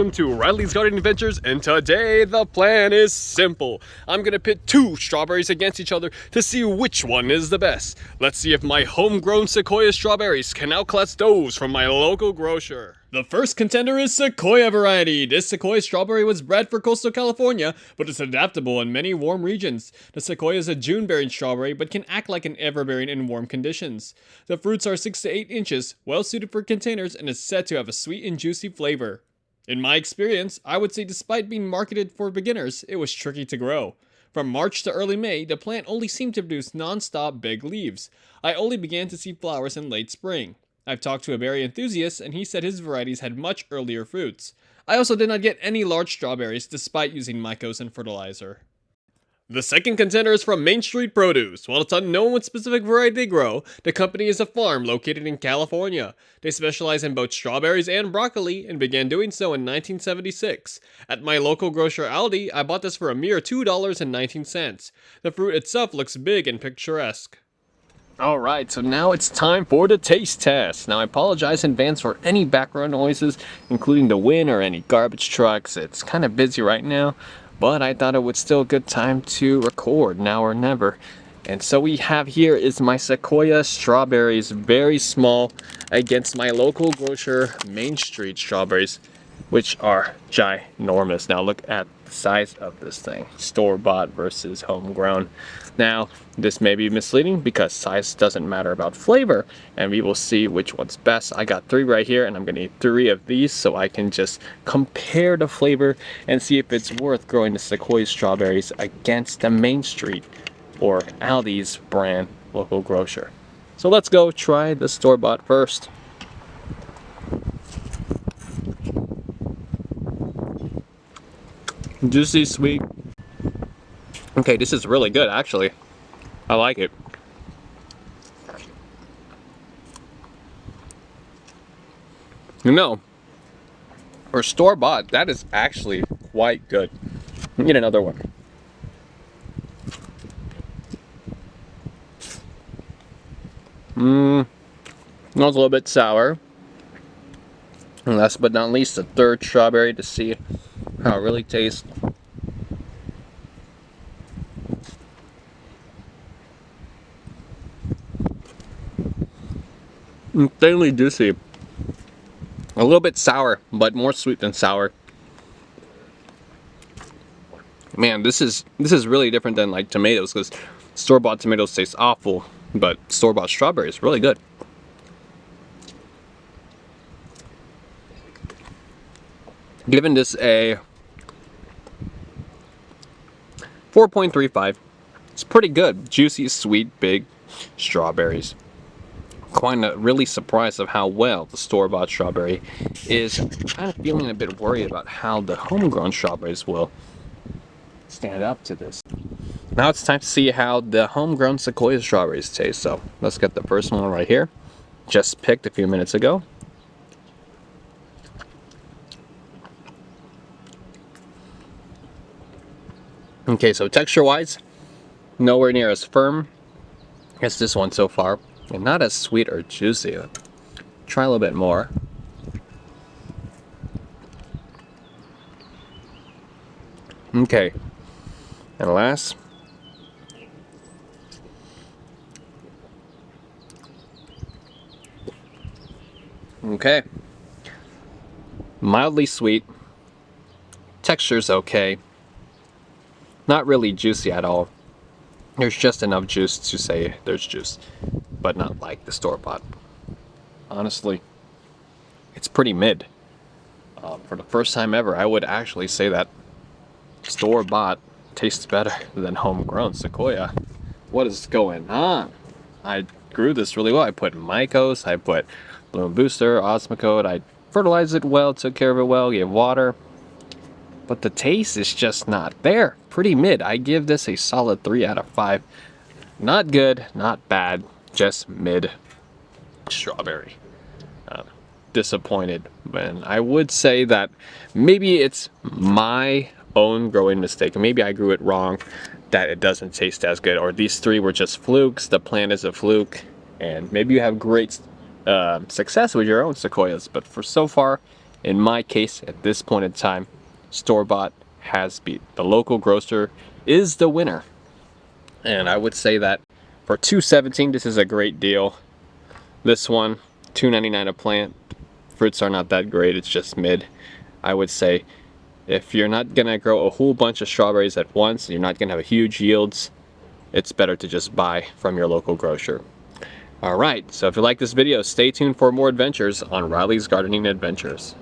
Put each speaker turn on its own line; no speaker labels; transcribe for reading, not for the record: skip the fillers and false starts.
Welcome to Riley's Garden Adventures, and today the plan is simple. I'm gonna pit two strawberries against each other to see which one is the best. Let's see if my homegrown Sequoia Strawberries can outclass those from my local grocer. The first contender is Sequoia variety. This Sequoia strawberry was bred for coastal California, but is adaptable in many warm regions. The Sequoia is a June-bearing strawberry, but can act like an ever-bearing in warm conditions. The fruits are 6 to 8 inches, well suited for containers, and is said to have a sweet and juicy flavor. In my experience, I would say despite being marketed for beginners, it was tricky to grow. From March to early May, the plant only seemed to produce non-stop big leaves. I only began to see flowers in late spring. I've talked to a berry enthusiast and he said his varieties had much earlier fruits. I also did not get any large strawberries despite using mycos and fertilizer. The second contender is from Main Street Produce. While it's unknown what specific variety they grow, the company is a farm located in California. They specialize in both strawberries and broccoli and began doing so in 1976. At my local grocer Aldi, I bought this for a mere $2.19. The fruit itself looks big and picturesque. Alright, so now it's time for the taste test. Now I apologize in advance for any background noises, including the wind or any garbage trucks. It's kind of busy right now, but I thought it was still a good time to record, now or never. And so we have here is my Sequoia Strawberries, very small, against my local grocer Main Street Strawberries, which are ginormous. Now look at the size of this thing, store-bought versus homegrown. Now this may be misleading because size doesn't matter about flavor, and we will see which one's best. I got 3 right here and I'm gonna eat 3 of these so I can just compare the flavor and see if it's worth growing the Sequoia Strawberries against the Main Street or Aldi's brand local grocer. So let's go try the store-bought first. Juicy, sweet. Okay, this is really good actually. I like it. You know, for store-bought, that is actually quite good. Let me get another one. Smells a little bit sour. And last but not least, the third strawberry to see how it really tastes. Insanely juicy. A little bit sour, but more sweet than sour. Man, this is really different than like tomatoes, because store-bought tomatoes taste awful, but store-bought strawberry is really good. Giving this a 4.35. It's pretty good. Juicy, sweet, big strawberries. Quite really surprised of how well the store-bought strawberry is. Kind of feeling a bit worried about how the homegrown strawberries will stand up to this. Now it's time to see how the homegrown Sequoia strawberries taste. So let's get the first one right here. Just picked a few minutes ago. Okay, so texture-wise, nowhere near as firm as this one so far, and not as sweet or juicy. Try a little bit more. Okay, and last. Okay, mildly sweet, texture's okay. Not really juicy at all. There's just enough juice to say there's juice, but not like the store-bought. Honestly, it's pretty mid. For the first time ever, I would actually say that store-bought tastes better than homegrown Sequoia. What is going on? I grew this really well. I put mycos, I put bloom booster, osmocote, I fertilized it well, took care of it well, gave water. But the taste is just not there. Pretty mid. I give this a solid 3 out of 5. Not good, not bad, just mid strawberry. Disappointed. And I would say that maybe it's my own growing mistake. Maybe I grew it wrong, that it doesn't taste as good. Or these 3 were just flukes. The plant is a fluke. And maybe you have great success with your own sequoias. But for so far, In my case, at this point in time, store-bought has beat. The local grocer is the winner. And I would say that for $2.17, this is a great deal. This one, $2.99 a plant. Fruits are not that great, it's just mid. I would say if you're not gonna grow a whole bunch of strawberries at once, you're not gonna have huge yields, it's better to just buy from your local grocer. Alright, so if you like this video, stay tuned for more adventures on Riley's Gardening Adventures.